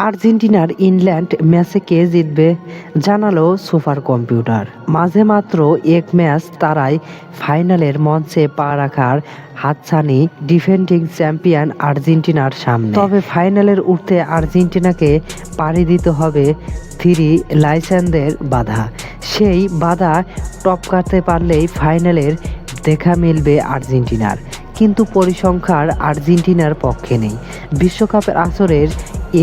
আর্জেন্টিনার ইংল্যান্ড ম্যাচে কে জিতবে জানালো সুপার কম্পিউটার। মাঝে মাত্র এক ম্যাচ তারাই ফাইনালের মঞ্চে পা রাখার হাতছানি ডিফেন্ডিং চ্যাম্পিয়ন আর্জেন্টিনার সামনে। তবে ফাইনালের উঠতে আর্জেন্টিনাকে পাড়ি দিতে হবে থ্রি লাইসেন্সের বাধা। সেই বাধা টপকাতে পারলেই ফাইনালের দেখা মিলবে আর্জেন্টিনার। কিন্তু পরিসংখ্যার আর্জেন্টিনার পক্ষে নেই। বিশ্বকাপের আসরের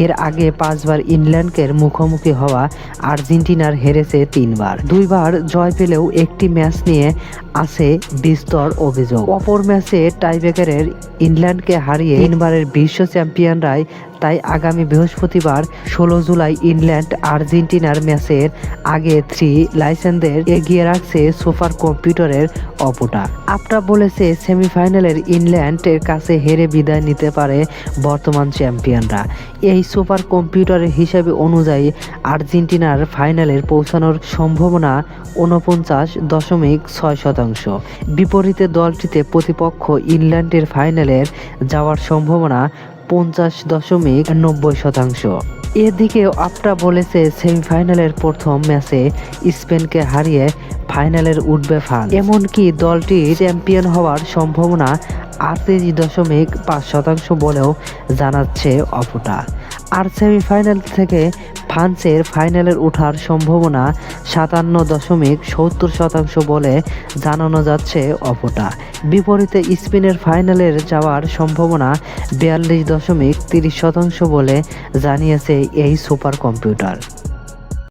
এর আগে 5 বার ইংল্যান্ডকে মুখোমুখি হওয়া আর্জেন্টিনার হেরেছে 3 বার। 2 বার জয় পেলেও একটি ম্যাচ নিয়ে আছে বিস্তর অভিযোগ। অপর ম্যাচে টাইব্রেকারে ইংল্যান্ডকে হারিয়ে 3 বারের বিশ্ব চ্যাম্পিয়নরাই। তাই আগামী বৃহস্পতিবার 16 জুলাই ইংল্যান্ড আর্জেন্টিনার ম্যাচের আগে থ্রি লাইসেন্সদের এগিয়ে রাখছে সুপার কম্পিউটারের অপটা। আপটা বলেছে সেমিফাইনালের ইংল্যান্ডের কাছে হেরে বিদায় নিতে পারে বর্তমান চ্যাম্পিয়নরা। এই সুপার কম্পিউটারের হিসাবে অনুযায়ী আর্জেন্টিনার ফাইনালের পৌঁছানোর সম্ভাবনা 49.6%। বিপরীতে দলটিতে প্রতিপক্ষ ইংল্যান্ডের ফাইনালের যাওয়ার সম্ভাবনা 50.90%। এদিকেও আপটা বলেছে সেমিফাইনালের প্রথম ম্যাচে স্পেনকে হারিয়ে ফাইনালের উঠবে ফ্রান্স। এমনকি দলটি চ্যাম্পিয়ন হওয়ার সম্ভাবনা 38.5% বলেও জানাচ্ছে অপটা। আর সেমিফাইনাল থেকে ফ্রান্সের ফাইনালের ওঠার সম্ভাবনা 57.70% বলে জানানো যাচ্ছে অপটা। বিপরীতে স্পেনের ফাইনালের যাওয়ার সম্ভাবনা 42.30% বলে জানিয়েছে এই সুপার কম্পিউটার।